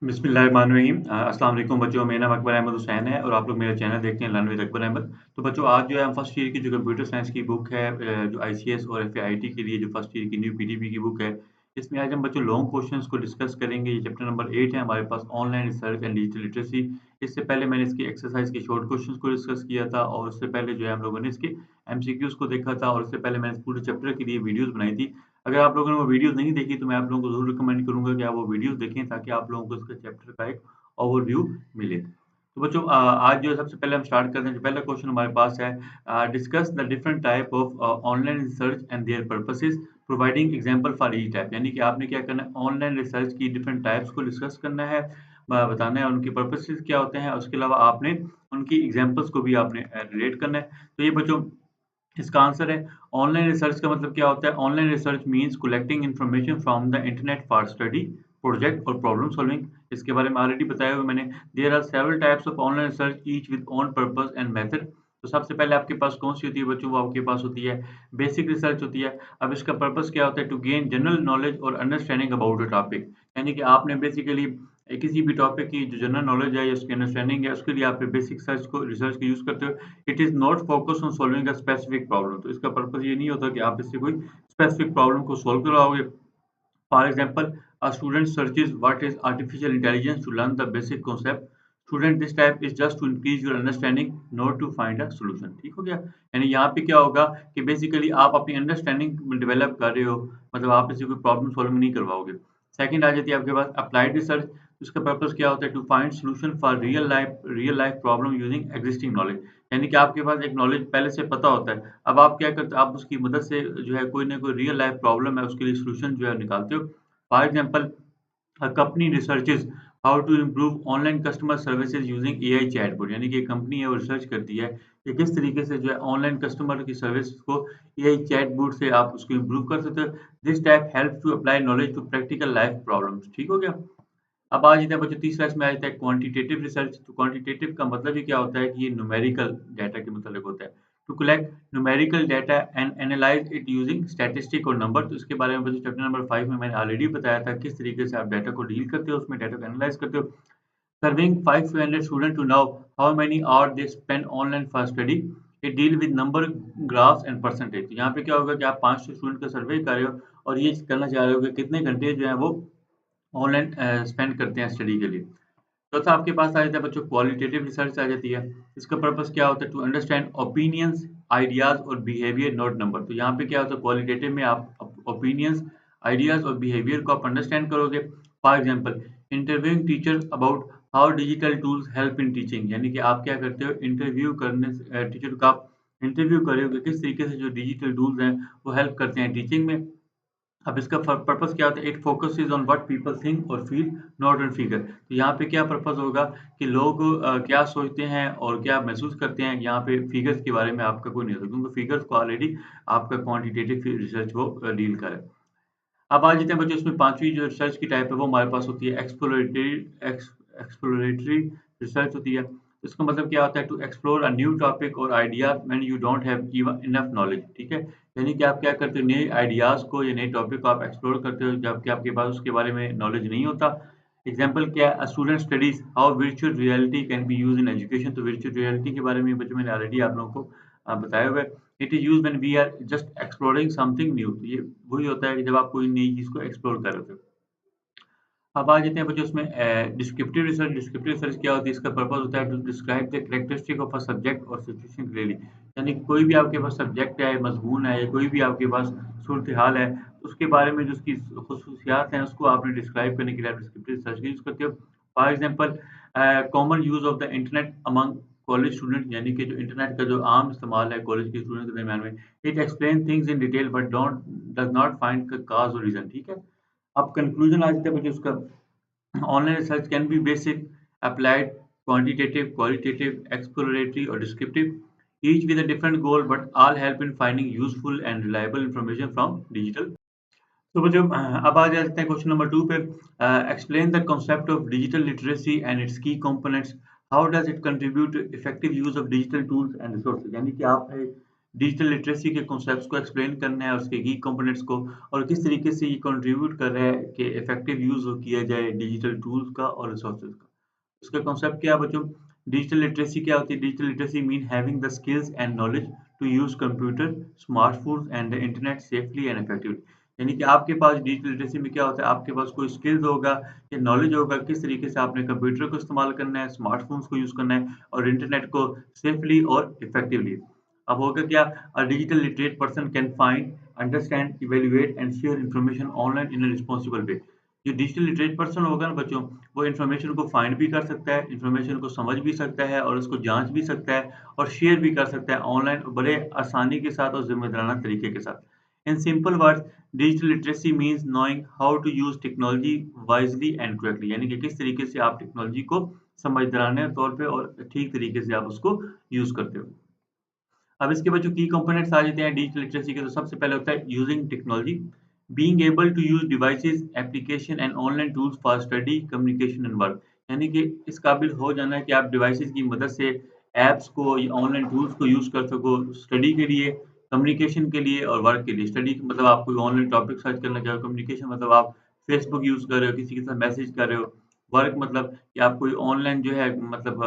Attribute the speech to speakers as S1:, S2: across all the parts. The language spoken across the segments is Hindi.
S1: बिस्मिल्लाहिर्रहमानिर्रहीम। अस्सलाम वालेकुम बच्चों, मेरा नाम अकबर अहमद हुसैन है और आप लोग मेरा चैनल देखते हैं लर्न विद अकबर अहमद। तो बच्चों आज जो है हम फर्स्ट ईयर की जो कंप्यूटर साइंस की बुक है जो आईसीएस और एफएआईटी के लिए जो फर्स्ट ईयर की न्यू पीडीपी की बुक है, इसमें आज हम बच्चों लॉन्ग क्वेश्चंस को डिस्कस करेंगे। ये चैप्टर नंबर 8 है हमारे पास online research and digital literacy. इससे पहले मैंने इसकी एक्सरसाइज के शॉर्ट क्वेश्चंस को डिस्कस किया था और उससे पहले जो है हम लोगों ने इसके एमसीक्यूज़ को देखा था और उससे पहले मैंने इस पूरे चैप्टर के लिए वीडियोज़ बनाई थी। अगर आप लोगों ने वो वीडियोज़ नहीं देखी तो मैं आप लोगों को ज़रूर रिकमेंड करूँगा कि आप वो वीडियोज़ देखें ताकि आप लोगों को इसका चैप्टर का एक ओवरव्यू मिले। तो बच्चों आज जो है सबसे पहले हम स्टार्ट करते हैं, जो पहला क्वेश्चन हमारे पास है discuss the different type of online research and their purposes providing example for each type. यानी कि आपने क्या करना है, ऑनलाइन रिसर्च की डिफरेंट टाइप्स को डिस्कस करना है, बताना है उनके पर्पसेस क्या होते हैं, उसके अलावा आपने उनकी एग्जांपल्स को भी आपने रिलेट करना है। तो ये बच्चों इसका आंसर है। ऑनलाइन रिसर्च का मतलब क्या होता है? Online research means collecting information from the internet for study, project और प्रॉब्लम सॉल्विंग। इसके बारे में ऑलरेडी बताया हुआ मैंने। There are several types of online research each with own purpose and method. तो सबसे पहले आपके पास कौन-सी होती है बच्चों? वो आपके पास होती है बेसिक रिसर्च होती है। अब इसका पर्पस क्या होता है? टू गेन जनरल नॉलेज और अंडरस्टैंडिंग अबाउट अ टॉपिक। यानी कि आपने बेसिकली किसी भी टॉपिक की जो जनरल नॉलेज है या उसकी अंडरस्टैंडिंग है, उसके लिए आप बेसिक रिसर्च को यूज़ करते हो। It is not focus on solving a specific problem. तो इसका पर्पस ये नहीं होता कि आप इससे कोई स्पेसिफिक प्रॉब्लम को सॉल्व करवाओगे। For example, a student searches what is artificial intelligence to learn the basic concept. Student this type is just to increase your understanding, not to find a solution. ठीक हो गया? यानी यहाँ पे क्या होगा कि बेसिकली आप अपनी अंडरस्टैंडिंग डेवलप कर रहे हो, मतलब आप इससे कोई प्रॉब्लम सॉल्व नहीं करवाओगे। सेकंड आ जाती है आपके पास अप्लाइड रिसर्च। इसका पर्पस क्या होता है? To find solution for real life problem using existing knowledge. यानी कि आपके पास एक नॉलेज पहले से पता होता है। अब आप क्या करते हो? आप उसकी मदद से जो है कोई ना कोई रियल लाइफ प्रॉब्लम है, उसके लिए सॉल्यूशन जो है निकालते हो। For example, a company researches how to improve online customer services using AI chatbot. यानी कि एक कंपनी है वो रिसर्च करती है कि किस तरीके से जो है ऑनलाइन कस्टमर की सर्विस को एआई चैटबॉट से आप उसको इम्प्रूव कर सकते हो। This type helps to apply knowledge to practical life problems. ठीक हो गया? अब आ जाते हैं बच्चों तीसरा, इसमें आ जाता है क्वांटिटेटिव रिसर्च। तो क्वांटिटेटिव का मतलब ही क्या होता है कि ये न्यूमेरिकल डाटा के मतलब होता है। To collect numerical data and analyse it using statistic और नंबर। तो इसके बारे में बच्चों चैप्टर नंबर 5 में मैंने ऑलरेडी बताया था किस तरीके से आप डाटा को डील करते हो, उसमें डाटा को एनालाइज करते हो। Surveying 500 student to know how many hour they spend online for study. It deal with number, graphs and percentage. तो यहाँ पे क्या होगा कि आप 500 स्टूडेंट का सर्वे कर रहे हो और ये करना चाह रहे हो कि कितने घंटे जो है वो ऑनलाइन स्पेंड करते हैं स्टडी के लिए। चौथा आपके पास आ जाता है बच्चों क्वालिटेटिव रिसर्च आ जाती है। इसका पर्पस क्या होता है? टू अंडरस्टैंड ओपिनियंस, आइडियाज़ और बिहेवियर, नॉट नंबर। तो यहाँ पे क्या होता है? क्वालिटेटिव में आप ओपिनियंस, आइडियाज़ और बिहेवियर को आप अंडरस्टैंड करोगे। For example, interviewing teachers about how digital tools help in teaching. यानी कि आप क्या करते हो? इंटरव्यू करने से टीचर का आप इंटरव्यू कर रहे हो कि किस तरीके से जो डिजिटल टूल्स हैं वो हेल्प करते हैं टीचिंग में। अब इसका पर्पस क्या होता है? It focuses on what people think और फील, नॉट ऑन फिगर। तो यहाँ पे क्या पर्पस होगा कि लोग क्या सोचते हैं और क्या महसूस करते हैं, यहाँ पे फिगर्स के बारे में आपका कोई नहीं होता क्योंकि फिगर्स को ऑलरेडी आपका क्वांटिटेटिव रिसर्च वो डील करे। अब आ जाते हैं बच्चों इसमें पांचवी जो रिसर्च की टाइप है वो हमारे पास होती है एक्सप्लोरेटरी रिसर्च होती है। इसका मतलब क्या होता है? To explore a new topic और idea when you don't have even enough knowledge. ठीक है? यानी कि आप क्या करते हो? नए आइडियाज़ को या नए टॉपिक को आप एक्सप्लोर करते हो जबकि आपके पास उसके बारे में नॉलेज नहीं होता। एग्जाम्पल क्या है? A student studies how virtual reality can be used in education. तो वर्चुअल रियलिटी के बारे में बच्चों मैंने ऑलरेडी आप लोगों को बताया हुआ है। It is used when we are just exploring something new. तो ये वही होता है कि जब आप कोई नई चीज़ को एक्सप्लोर कर रहे हो। अब आ जाते हैं बच्चों उसमें डिस्क्रिप्टिव रिसर्च। डिस्क्रिप्टिव रिसर्च क्या होती है? इसका पर्पस होता है to describe the characteristic of a subject और सिचुएशन क्लियरली। यानी कि कोई भी आपके पास सब्जेक्ट है, मज़मून है या कोई भी आपके पास सूरत-ए-हाल है, उसके बारे में जो उसकी ख़ुसूसियात हैं, उसको आपने डिस्क्राइब करने के लिए आप डिस्क्रिप्टिव रिसर्च का यूज़ करते हो। For example, common use of the internet among college student. यानी कि जो इंटरनेट का जो आम इस्तेमाल है कॉलेज के स्टूडेंट के दरमियान में। It explain things in detail but does not find the cause और रीज़न। ठीक है? अब कंक्लूजन आ जाता है मुझे उसका। Online research can be basic, applied, quantitative, qualitative, exploratory और descriptive, each with a different goal but all help in finding useful and reliable information from digital। तो बच्चों अब आ जाते हैं क्वेश्चन नंबर 2 पे। Explain the concept of digital literacy and its key components. How does it contribute to effective use of digital tools and resources. यानी कि आप डिजिटल लिटरेसी के कॉन्सेप्ट्स को एक्सप्लेन करना है, उसके की कंपोनेंट्स को और किस तरीके से ये कंट्रीब्यूट कर रहा है कि इफेक्टिव यूज़ हो किया जाए डिजिटल टूल्स का और रिसोर्सेज़ का। इसका कॉन्सेप्ट क्या है बच्चों? डिजिटल लिटरेसी क्या होती है? Digital literacy mean having the skills and knowledge to use computer, smartphones and the internet safely and effectively. यानी कि आपके पास डिजिटल लिटरेसी में क्या होता है? आपके पास कोई स्किल्स होगा या नॉलेज होगा किस तरीके से आपने कंप्यूटर को इस्तेमाल करना है, स्मार्टफ़ोन्स को यूज़ करना है और इंटरनेट को सेफली और इफेक्टिवली। अब होगा क्या? A digital literate person can find, understand, evaluate and share information online in a responsible way. जो डिजिटल लिटरेट पर्सन होगा ना बच्चों, वो इन्फॉर्मेशन को फाइंड भी कर सकता है, इन्फॉर्मेशन को समझ भी सकता है और उसको जाँच भी सकता है और शेयर भी कर सकता है ऑनलाइन बड़े आसानी के साथ और ज़िम्मेदाराना तरीके के साथ। In simple words, digital literacy means knowing how to use technology wisely and correctly यानी कि किस तरीके से आप टेक्नोलॉजी को समझदाराना तौर पे और ठीक तरीके से आप उसको यूज़ करते हो। अब इसके बाद जो की कंपोनेंट्स आ जाते हैं डिजिटल लिटरेसी के तो सबसे पहले होता है using technology, being able to use devices, application and online tools for study, communication and work. यानी कि इस काबिल हो जाना है कि आप डिवाइसेज़ की मदद से ऐप्स को या ऑनलाइन टूल्स को यूज़ कर सको स्टडी के लिए, कम्युनिकेशन के लिए और वर्क के लिए। स्टडी मतलब आप कोई ऑनलाइन टॉपिक सर्च करना चाहो, कम्युनिकेशन मतलब आप फेसबुक यूज़ कर रहे हो, किसी के साथ मैसेज कर रहे हो, वर्क मतलब कि आप कोई ऑनलाइन जो है मतलब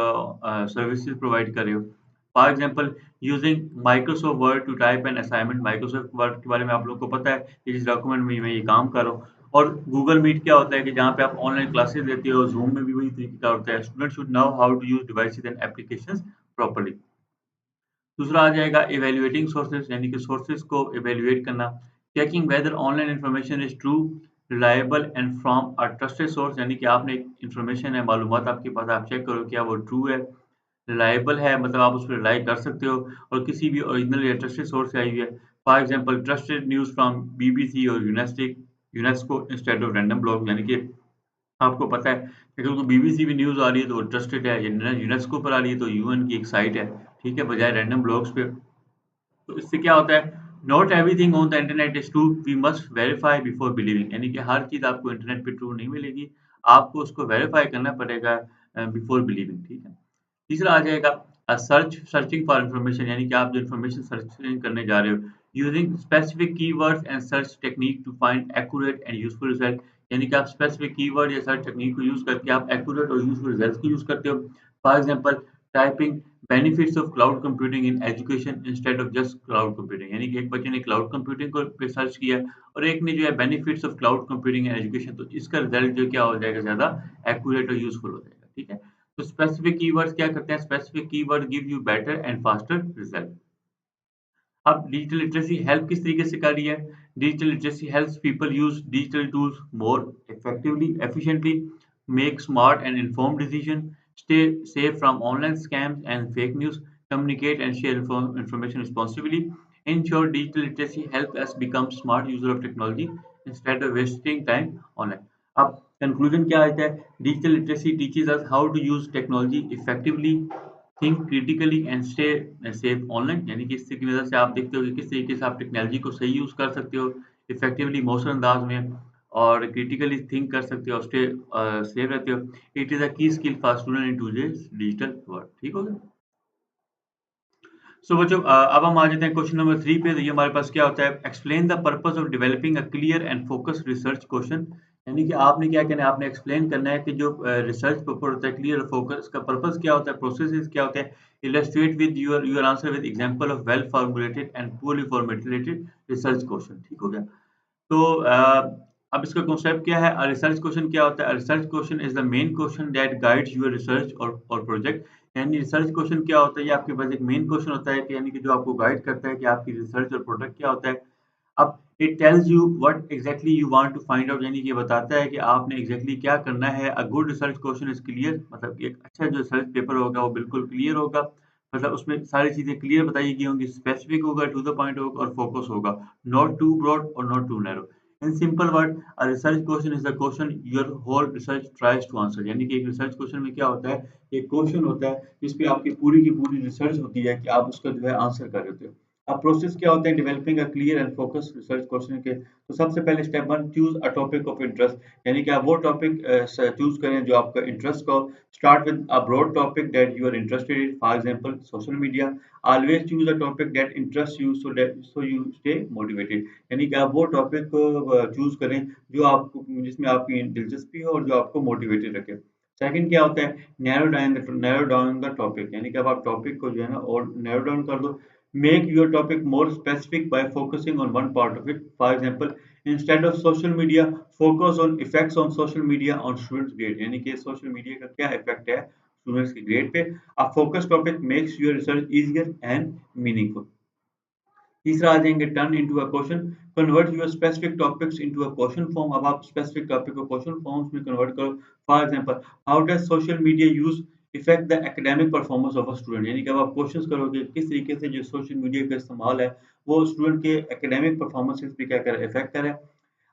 S1: सर्विसेज़ प्रोवाइड कर रहे हो। For example using Microsoft Word to type an assignment Microsoft Word के बारे में आप लोगों को पता है कि जिस डॉक्यूमेंट में मैं ये काम कर रहा हूँ और गूगल मीट क्या होता है कि जहाँ पे आप ऑनलाइन क्लासेस लेते हो ज़ूम में भी वही तरीके का होता है student should know how to use devices and applications properly. दूसरा आ जाएगा इवैल्यूएटिंग सोर्सेज़ यानी कि सोर्सेज़ को इवैल्यूएट करना, checking weather online information is true, reliable and from a trusted source यानी कि आपने एक इन्फॉर्मेशन है, मालूमात आपके पास आप चेक करो क्या वो ट्रू है, रिलायबल है मतलब आप उस पे रिलाई कर सकते हो और किसी भी ओरिजिनल या ट्रस्टेड सोर्स से आई हुई है। For example trusted news from BBC और UNESCO instead of random blog यानी कि आपको पता है कि अगर कोई बीबीसी भी न्यूज़ आ रही है तो वो ट्रस्टेड है, यूनेस्को पर आ रही है तो यूएन की एक साइट है, ठीक है? बजाय रैंडम ब्लॉग्स पे। तो इससे क्या होता है not everything on the internet is true we must verify before believing यानी कि हर चीज़ आपको इंटरनेट पे ट्रू नहीं मिलेगी, आपको उसको वेरीफाई करना पड़ेगा बिफोर बिलीविंग ठीक है। तीसरा आ जाएगा सर्चिंग फॉर इन्फॉर्मेशन यानी कि आप जो इन्फॉर्मेशन सर्चिंग करने जा रहे हो using specific keywords and search technique to find accurate and useful result यानी कि आप स्पेसिफिक कीवर्ड या सर्च टेक्निक को यूज करके आप एक्यूरेट और यूजफुल रिजल्ट्स को यूज करते हो for example typing benefits of cloud computing in education instead of just cloud computing यानी कि एक बच्चे ने क्लाउड कंप्यूटिंग को पे सर्च किया और एक ने जो है benefits of cloud computing in education तो इसका रिजल्ट जो क्या हो जाएगा ज्यादा एक्यूरेट और यूजफुल हो जाएगा ठीक है। तो स्पेसिफिक कीवर्ड्स क्या करते हैं specific keyword give you better and faster result. अब डिजिटल लिटरेसी हेल्प किस तरीके से कर रही है? Digital literacy helps people use digital tools more effectively, efficiently, make smart and informed decision, stay safe from online scams and fake news, communicate and share information responsibly. In short, digital literacy help us become smart user of technology instead of wasting time online. अब कंक्लूजन क्या आता है? Digital literacy teaches us how to use technology effectively, think critically and stay safe online यानी कि इसकी वजह से आप देखते हो कि किस तरीके से आप टेक्नोलॉजी को सही यूज़ कर सकते हो, इफेक्टिवली मौसर अंदाज में और क्रिटिकली थिंक कर सकते हो और स्टे सेफ रहते हो। इट इज़ अ की skill for student in today's digital world. ठीक हो गया? सो बच्चों अब हम आ जाते हैं क्वेश्चन नंबर 3 पे। तो ये हमारे पास क्या होता है? Explain the purpose of developing a clear and focused research question यानी कि आपने क्या करना है? आपने एक्सप्लेन करना है कि जो रिसर्च पेपर होता है क्लियर और फोकस का पर्पस क्या होता है? प्रोसेसेस क्या होते हैं? Illustrate with your answer with example of well formulated and poorly formulated research question. ठीक हो गया? तो अब इसका कॉन्सेप्ट क्या है? रिसर्च क्वेश्चन क्या होता है? Research question is the main question that guides your research और प्रोजेक्ट यानी रिसर्च क्वेश्चन क्या होता है? ये आपके पास एक मेन क्वेश्चन होता है कि यानी कि जो आपको गाइड करता है कि आपकी रिसर्च और प्रोडक्ट क्या होता है। अब it tells you what exactly you want to find out यानी कि ये बताता है कि आपने एग्ज़ैक्टली क्या करना है। A good research question is clear मतलब कि एक अच्छा जो रिसर्च पेपर होगा वो बिल्कुल क्लियर होगा। मतलब उसमें सारी चीज़ें क्लियर बताई गई होंगी, स्पेसिफिक होगा, टू द पॉइंट होगा और फोकस होगा, नॉट टू ब्रॉड और not too narrow. In simple word a research question is the question your whole research tries to answer यानी कि एक रिसर्च क्वेश्चन में क्या होता है? एक क्वेश्चन होता है जिस पे आपकी पूरी की पूरी रिसर्च होती है कि आप उसका जो है आंसर कर रहे होते हो। अब प्रोसेस क्या होता है developing a clear and focus research question के। तो सबसे पहले step 1 choose a topic of interest, यानी कि आप वो टॉपिक चूज़ करें जो आपका इंटरेस्ट का हो। Start with a broad topic that you are interested in, for example social media. Always choose a topic that interest you so you stay motivated, यानी कि आप वो टॉपिक को चूज़ करें जो आपको जिसमें आपकी दिलचस्पी हो और जो आपको मोटिवेटेड रखे। सेकंड क्या होता है नैरो डाउन द टॉपिक, यानी कि अब आप टॉपिक को जो है ना और नैरो डाउन कर दो। Make your topic more specific by focusing on one part of it. For example, instead of social media, focus on effects on social media on students' grade. यानी कि social media का क्या effect है students की grade पे. A focus topic makes your research easier and meaningful. तीसरा आ जाएंगे turn into a question, convert your specific topics into a question form. अब आप स्पेसिफिक टॉपिक को क्वेश्चन फॉर्म्स में कन्वर्ट करो। For example, how does social media use effect the academic performance of a student, यानी कि अब आप क्वेश्चंस करोगे किस तरीके से जो सोशल मीडिया का इस्तेमाल है वो स्टूडेंट के एकेडमिक परफॉर्मेंस पे क्या करे इफेक्ट करे।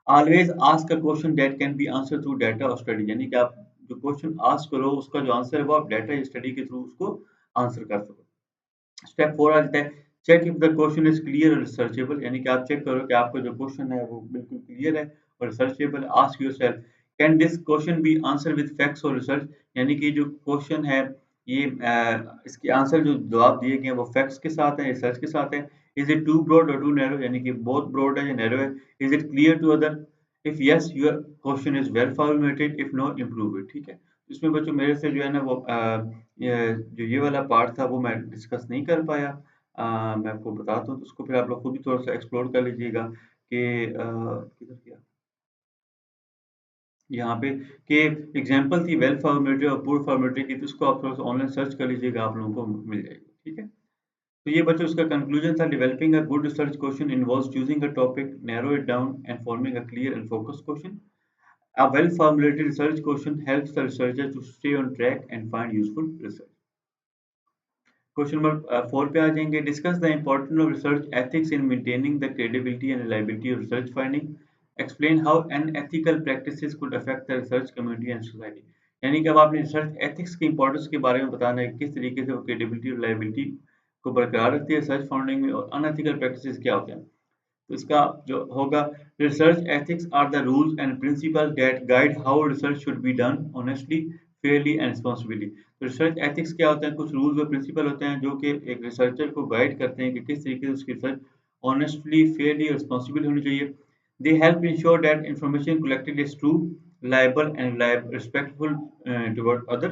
S1: Always ask a question that can be answer through data और स्टडी, यानी कि आप जो क्वेश्चन आस्क करो उसका जो आंसर है वो आप डाटा या स्टडी के थ्रू उसको आंसर कर सको। स्टेप 4 आ जाता है check if the question is clear और रिसर्चेबल, यानी कि आप चेक करो कि आपका जो क्वेश्चन है वो बिल्कुल क्लियर है और researchable. Ask yourself can this question be answer with facts और रिसर्च, यानी कि जो क्वेश्चन है ये इसके आंसर जो जवाब दिए गए हैं वो फैक्ट्स के साथ है रिसर्च के साथ है। इज इट टू ब्रॉड और टू नैरो, यानी कि बहुत ब्रॉड है या नैरो है। Is it clear to other, if yes your question is well formatted, if no improve it. ठीक है, इसमें बच्चों मेरे से जो है ना वो जो ये वाला पार्ट था वो मैं डिस्कस नहीं कर पाया। मैं आपको बताता हूँ तो उसको फिर आप लोग खुद भी थोड़ा-सा एक्सप्लोर कर लीजिएगा कि किधर गया? यहाँ पे कि एग्ज़ाम्पल थी वेल फॉर्मेटेड और पुअर फॉर्मेटेड की, तो इसको आप थोड़ा-सा ऑनलाइन सर्च कर लीजिएगा, आप लोगों को मिल जाएगी, ठीक है? तो ये बच्चों इसका कंक्लूजन था developing a good research question involves choosing a topic, narrow it down and forming a clear and focused question. A well-formulated research question helps the researcher to stay on track and find useful research. Question number 4 पे आ जाएंगे discuss the importance of research ethics in maintaining the credibility and reliability of research finding. Explain how unethical practices could affect the research community and society, यानी कि अब आपने रिसर्च एथिक्स की इंपॉर्टेंस के बारे में बताना है किस तरीके से वो क्रेडिबिलिटी और रिलायबिलिटी को बरकरार रखती है रिसर्च फाइंडिंग में, और अनएथिकल प्रैक्टिसेस क्या होते हैं। तो इसका जो होगा research ethics are the rules and principle that guide how research should be done honestly fairly and responsibly. तो रिसर्च एथिक्स क्या होते हैं, कुछ रूल्स और प्रिंसिपल होते हैं जो कि एक रिसर्चर को गाइड करते हैं कि किस तरीके से उसकी रिसर्च ऑनेस्टली फेयरली और रिस्पांसिबल होनी चाहिए। They help ensure that information collected is true reliable and respectful toward other.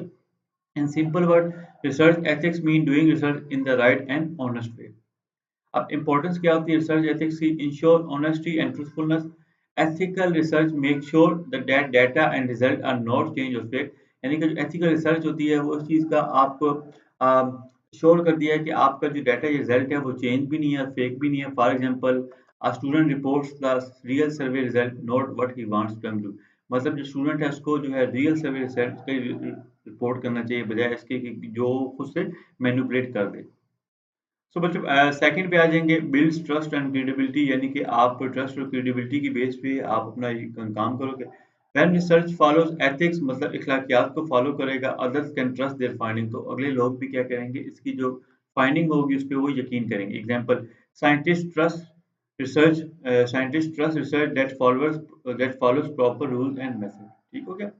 S1: In simple word, research ethics mean doing research in the right and honest way. अब इम्पोर्टेंस क्या होती है रिसर्च एथिक्स की, ensure honesty and truthfulness. Ethical research make sure that data and result are not change और फेक, यानी कि जो एथिकल रिसर्च होती है वो उस चीज़ का आपको श्योर कर दिया है कि आपका जो डाटा या रिजल्ट है वो चेंज भी नहीं है फेक भी नहीं है। For example a student reports the real survey result not what he wants to do, मतलब जो स्टूडेंट है उसको जो है रियल सर्वे रिजल्ट का रिपोर्ट करना चाहिए बजाय इसके कि जो खुद से मैनिपुलेट कर दे। सो बच्चों सेकंड पे आ जाएँगे बिल्ड्स ट्रस्ट एंड क्रेडिबिलिटी, यानी कि आप ट्रस्ट और क्रेडिबिलिटी की बेस पे आप अपना ये काम करोगे। व्हेन रिसर्च फॉलोज एथिक्स, मतलब इखलाकियात को फॉलो करेगा, others can trust there finding, तो अगले लोग भी क्या करेंगे इसकी जो फाइंडिंग होगी उस पे वो यकीन करेंगे। Example scientist trust research that follows proper rules and method. ठीक हो गया?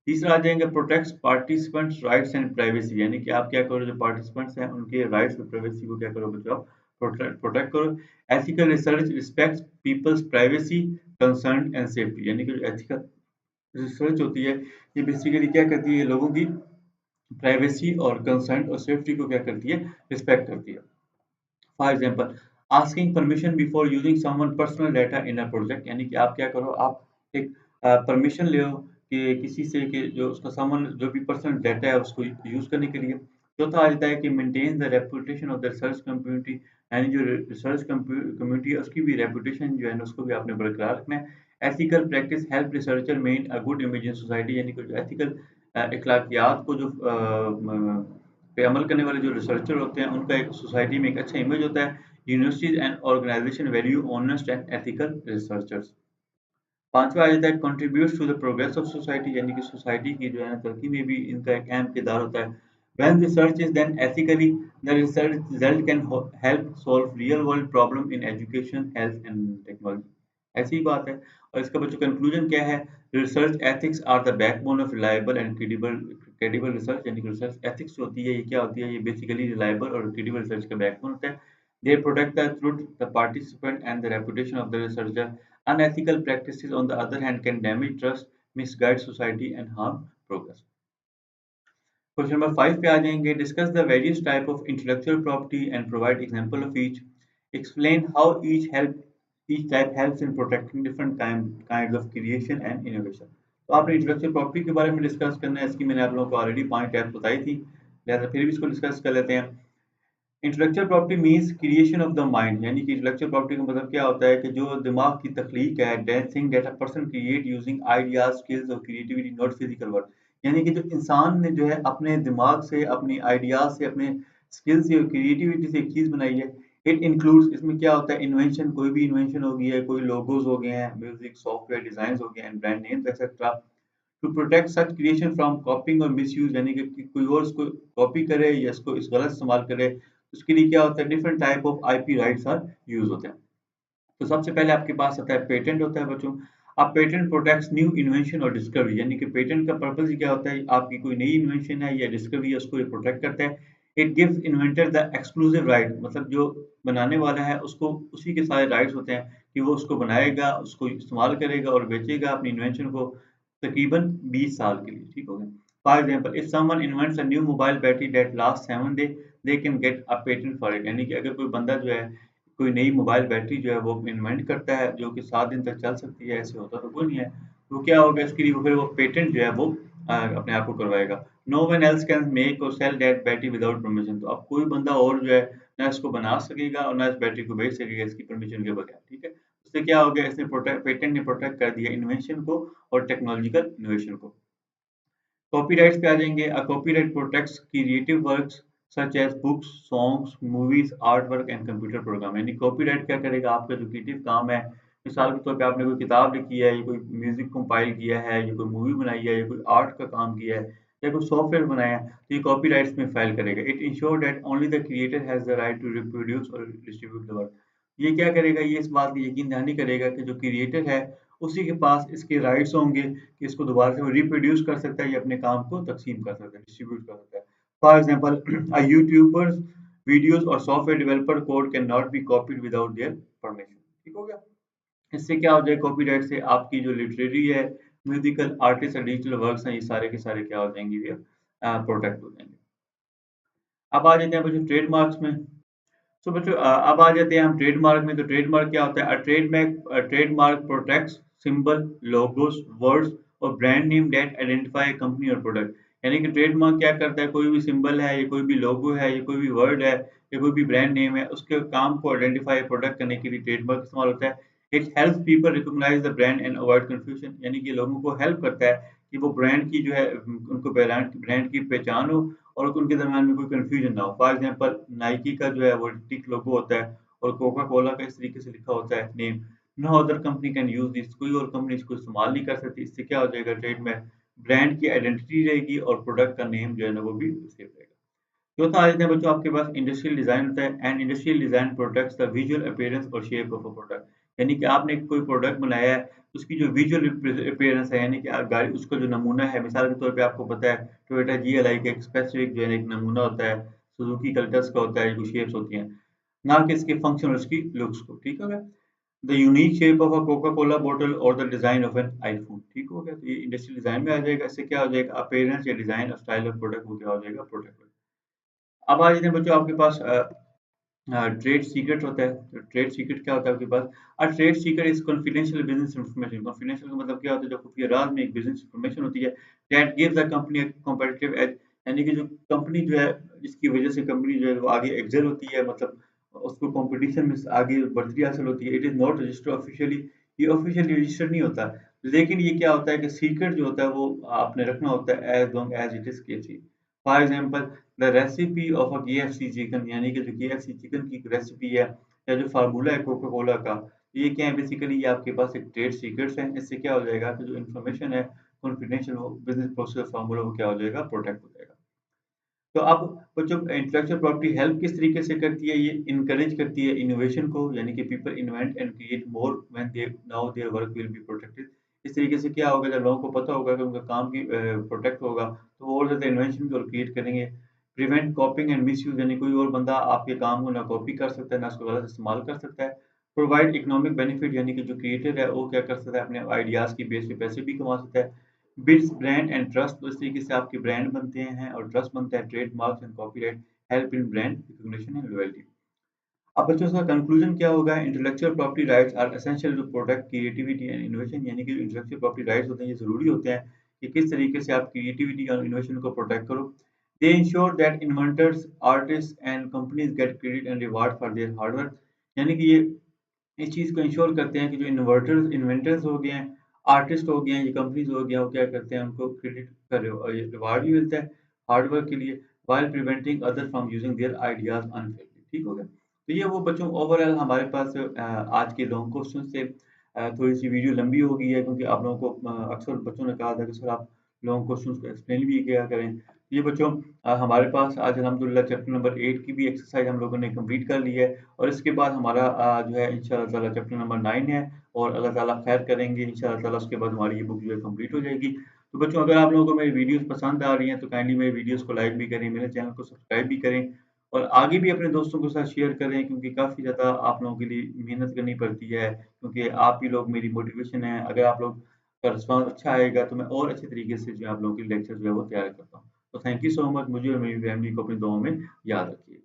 S1: तीसरा आ जाएगा protects participants rights and privacy, यानी कि आप क्या करो जो पार्टिसिपेंट्स हैं उनके राइट्स और प्राइवेसी को क्या करो बच्चों आप प्रोटेक्ट करो। Ethical research respects people's privacy concern and safety, यानी कि जो एथिकल रिसर्च होती है ये बेसिकली क्या करती है लोगों की प्राइवेसी और कंसर्न और सेफ्टी को क्या करती है रिस्पेक्ट करती है। For example asking permission before using someone personal data in a project, यानी कि आप क्या करो आप एक परमिशन ले कि किसी से कि जो उसका समवन जो भी पर्सनल डाटा है उसको यूज़ करने के लिए। चौथा आ जाता है कि maintain the reputation of the research community, यानी जो रिसर्च कम्युनिटी है उसकी भी रेपुटेशन जो है ना उसको भी आपने बरकरार रखना है। Ethical practice help researcher maintain a good image in society, यानी कि जो एथिकल अखलाकियात को जो पे अमल करने वाले जो रिसर्चर होते हैं उनका एक सोसाइटी में एक अच्छा इमेज होता है। Universities and organisation value honest and ethical researchers. पांचवा आ जाता है contributes to the progress of society, यानी कि सोसाइटी की जो है ना तरक्की में भी इनका एक अहम किरदार होता है। When research is done ethically, the research result can help solve real world problem in education, health and technology. ऐसी ही बात है और इसका बच्चों कंक्लूजन क्या है? Research ethics are the backbone of reliable and credible research यानी कि रिसर्च एथिक्स जो होती है ये क्या होती है? ये बेसिकली रिलायबल और क्रेडिबल रिसर्च का बैकबोन होता है। They protect the truth, the participant and the reputation of the researcher. Unethical practices on the other hand can damage trust, misguide society and harm progress. Question number 5 पे आ जाएंगे discuss the various type of intellectual property and provide example of each explain how each type helps in protecting different kinds of creation and innovation. तो आपने इंटेलेक्चुअल प्रॉपर्टी के बारे में डिस्कस करना है इसकी मैंने आप लोगों को ऑलरेडी 5 टाइप्स बताई थी लिहाजा फिर भी इसको डिस्कस कर लेते हैं। Intellectual property means creation of the mind यानी कि इंटेलेक्चुअल प्रॉपर्टी का मतलब क्या होता है कि जो दिमाग की तख्लीक है that thing that a person create using ideas skills और क्रिएटिविटी नॉट फिजिकल वर्क यानी कि जो इंसान ने जो है अपने दिमाग से अपनी आइडियाज से अपने स्किल से और क्रिएटिविटी से एक चीज बनाई है। इट इंक्लूड्स इसमें क्या होता है इन्वेंशन कोई भी इन्वेंशन हो गई है कोई लोगोज हो गए हैं म्यूजिक सॉफ्टवेयर डिजाइन हो गए हैं brand names etcetera to protect such creation from copying और मिसयूज यानी कि कोई और इसको कॉपी करे या इसको इस गलत इस्तेमाल करे उसके लिए क्या होता है different type of IP rights are use होते हैं। तो सबसे पहले आपके पास आता है पेटेंट होता है बच्चों। अब पेटेंट प्रोटेक्ट्स न्यू इन्वेंशन और डिस्कवरी यानी कि पेटेंट का पर्पस ही क्या होता है आपकी कोई नई इन्वेंशन है या डिस्कवरी है उसको ये प्रोटेक्ट करता है। It gives inventor the exclusive right मतलब जो बनाने वाला है उसको उसी के सारे राइट्स होते हैं कि वो उसको बनाएगा उसको इस्तेमाल करेगा और बेचेगा अपनी इन्वेंशन को तकरीबन 20 साल के लिए ठीक हो गया। For example if someone invents a new mobile battery that last 7 day they can get a patent for it यानी कि अगर कोई बंदा जो है कोई नई मोबाइल बैटरी जो है वो इन्वेंट करता है जो कि 7 दिन तक चल सकती है ऐसे होता तो कोई नहीं है। तो क्या होगा इसके लिए फिर वो पेटेंट जो है वो अपने आप को करवाएगा। No one else can make और sell that battery without permission तो अब कोई बंदा और जो है ना इसको बना सकेगा और ना इस बैटरी को बेच सकेगा इसकी परमिशन के बगैर ठीक है। उससे क्या हो गया इसने प्रोटेक्ट पेटेंट ने प्रोटेक्ट कर दिया इन्वेंशन को और टेक्नोलॉजिकल इनोवेशन को। कॉपीराइट्स पे आ जाएंगे a copyright protects creative works such as books songs movies art work and computer program यानी कॉपीराइट क्या करेगा आपका जो क्रिएटिव काम है मिसाल के तौर पे आपने कोई किताब लिखी है या कोई म्यूजिक कंपाइल किया है या कोई मूवी बनाई है या कोई आर्ट का काम किया है या कोई सॉफ्टवेयर बनाया है तो ये कॉपीराइट्स में फाइल करेगा। It ensure that only the creator has the right to reproduce और डिस्ट्रीब्यूट द वर्क। ये क्या करेगा ये इस बात की यकीन दहानी करेगा कि जो क्रिएटर है उसी के पास इसके राइट्स होंगे कि इसको दोबारा से वो रिप्रोड्यूस कर सकता है या अपने काम को तक़सीम कर सकता है, डिस्ट्रीब्यूट कर सकता है। For example a youtubers videos और software developer code can not be copied without their permission. ठीक हो गया? इससे क्या हो जाएगा कॉपीराइट से आपकी जो लिटरेरी है, म्यूज़िकल, आर्टिस्ट और डिजिटल वर्क्स हैं, ये सारे के सारे क्या हो जाएँगे ये प्रोटेक्ट हो जाएँगे। अब आ जाते हैं बच्चों ट्रेडमार्क्स में। तो बच्चों अब आ जाते हैं हम ट्रेडमार्क में। तो ट्रेडमार्क क्या होता है? Trademark protects symbol, logos, words और brand name that identify a company और प्रोडक्ट। यानी कि ट्रेडमार्क क्या करता है? कोई भी सिंबल है या कोई भी लोगो है या कोई भी वर्ड है या कोई भी ब्रांड नेम है, उसके काम को आइडेंटिफाई प्रोडक्ट करने के लिए ट्रेडमार्क इस्तेमाल होता है। It helps people recognise the brand and avoid confusion यानी कि लोगों को हेल्प करता है कि वो ब्रांड की जो है उनको ब्रांड की पहचान हो और उनके दरमियान में कोई कन्फ्यूजन ना हो। फॉर एग्जांपल नाइकी का जो है वो टिक लोगो होता है और कोका कोला का इस तरीके से लिखा होता है name. No other company can use this कोई और कंपनी इसको इस्तेमाल नहीं कर सकती। इससे क्या हो जाएगा ट्रेड में ब्रांड की आइडेंटिटी रहेगी और प्रोडक्ट का नेम जो है ना वो भी सेफ रहेगा। चौथा आ जाता है बच्चों आपके पास इंडस्ट्रियल डिज़ाइन होता है and industrial design protects the visual appearance और शेप ऑफ अ प्रोडक्ट। यानी कि आपने कोई प्रोडक्ट बनाया है, उसकी जो विजुअल अपीयरेंस है यानी कि गाड़ी उसका जो नमूना है, मिसाल के तौर पे आपको पता है टोयोटा जीएलआई का एक स्पेसिफिक जो है एक नमूना होता है, सुजुकी कल्टस का होता है, कुछ शेप्स होती हैं, ना कि इसके फंक्शन और उसकी लुक्स को, ठीक हो गया? The unique shape of a Coca Cola bottle और the design of an iPhone, ठीक हो गया? तो ये इंडस्ट्रियल डिज़ाइन में आ जाएगा, इससे क्या हो जाएगा अपीयरेंस या डिज़ाइन और स्टाइल ऑफ प्रोडक्ट वो क्या हो जाएगा प्रोटेक्ट हो जाएगा। अब आ जाते हैं बच्चों आपके पास ट्रेड सीक्रेट होता है। तो ट्रेड सीक्रेट क्या होता है आपके पास? A trade secret is confidential business information. Confidential का मतलब क्या होता है? जो खुफिया राज़ में एक बिज़नेस इन्फॉर्मेशन होती है that gives the company a competitive as यानी कि जो कंपनी जो है जिसकी वज़ह से कंपनी जो है वो आगे एक्सेल होती है मतलब उसको कॉम्पिटिशन में आगे बढ़ती हासिल होती है। It is not registered officially ये ऑफिशियली रजिस्टर्ड नहीं होता। लेकिन ये क्या होता है कि सीक्रेट जो होता है वो आपने रखना होता है as long as it is केसी। For example the recipe of a KFC chicken यानी कि जो केएफसी चिकन की रेसिपी है या जो फार्मूला है कोका कोला का ये क्या है बेसिकली ये आपके पास एक ट्रेड सीक्रेट्स है। इससे क्या हो जाएगा कि जो इन्फॉर्मेशन है कॉन्फिडेंशियल वो बिजनेस प्रोसेस फार्मूला वो क्या हो जाएगा प्रोटेक्ट हो जाएगा। तो अब बच्चों इंटेलेक्चुअल प्रॉपर्टी हेल्प किस तरीके से करती है? ये इनकरेज करती है इनोवेशन को, यानी कि people invent and create more when they now their work will be protected. इस तरीके से क्या होगा, जब लोगों को पता होगा कि उनका काम की प्रोटेक्ट होगा, तो वो और ज़्यादा इन्वेंशन और क्रिएट करेंगे। प्रिवेंट कॉपिंग एंड मिसयूज़, यानी कोई और बंदा आपके काम को ना कॉपी कर सकता है, ना उसको गलत इस्तेमाल कर सकता है। प्रोवाइड इकोनॉमिक बेनिफिट, यानी कि जो क्रिएटर है वो क्या कर सकता है, अपने आइडियाज़ की बेस पे पैसे भी कमा सकता है। बिल्ड्स ब्रांड एंड ट्रस्ट, तो इस तरीके से आपके ब्रांड बनते हैं और ट्रस्ट बनता है। Trademarks and copyright help in brand recognition and loyalty. अब बच्चों इसका कंक्लूजन क्या होगा? Intellectual property rights are essential to protect creativity and innovation, यानी कि इंटेलेक्चुअल प्रॉपर्टी राइट्स होते हैं, ये ज़रूरी होते हैं कि किस तरीके से आप क्रिएटिविटी और इनोवेशन को प्रोटेक्ट करो। दे ensure that inventors, artist and companies gate credit and reward for their hard work, यानी कि ये इस चीज़ को इंश्योर करते हैं कि जो इन्वेंटर्स हो गए हैं, आर्टिस्ट हो गए हैं, ये कंपनीज़ हो गया, वो क्या करते हैं, उनको क्रेडिट का ये रिवार्ड भी मिलता है हार्ड वर्क के लिए, while preventing other from using their ideas unfairly. ठीक हो गया? तो ये वो बच्चों ओवरऑल हमारे पास आज के लॉन्ग क्वेश्चन से थोड़ी-सी वीडियो लंबी हो गई है, क्योंकि आप लोगों को अक्सर बच्चों ने कहा था कि सर आप लॉन्ग क्वेश्चंस को एक्सप्लेन भी किया करें। ये बच्चों हमारे पास आज अल्हम्दुलिल्लाह चैप्टर नंबर 8 की भी एक्सरसाइज़ हम लोगों ने कंप्लीट कर ली है, और इसके बाद हमारा जो है इंशाअल्लाह ताला चैप्टर नंबर 9 है, और अल्लाह ताला खैर करेंगे इंशाअल्लाह ताला उसके बाद हमारी ये बुक जो है कंप्लीट हो जाएगी। तो बच्चों अगर आप लोगों को मेरी वीडियोज़ पसंद आ रही हैं, तो काइंडली मेरी वीडियोज़ को लाइक भी करें, मेरे चैनल को सब्सक्राइब भी करें, और आगे भी अपने दोस्तों के साथ शेयर करें, क्योंकि काफ़ी ज़्यादा आप लोगों के लिए मेहनत करनी पड़ती है, क्योंकि आप ही लोग मेरी मोटिवेशन हैं। अगर आप लोग का रिस्पॉन्स अच्छा आएगा, तो मैं और अच्छे तरीके से जो है आप लोगों के लिए लेक्चर जो है वो तैयार करता हूँ। तो थैंक यू सो मच, मुझे और मेरी फैमिली को अपनी दुआओं में याद रखिए।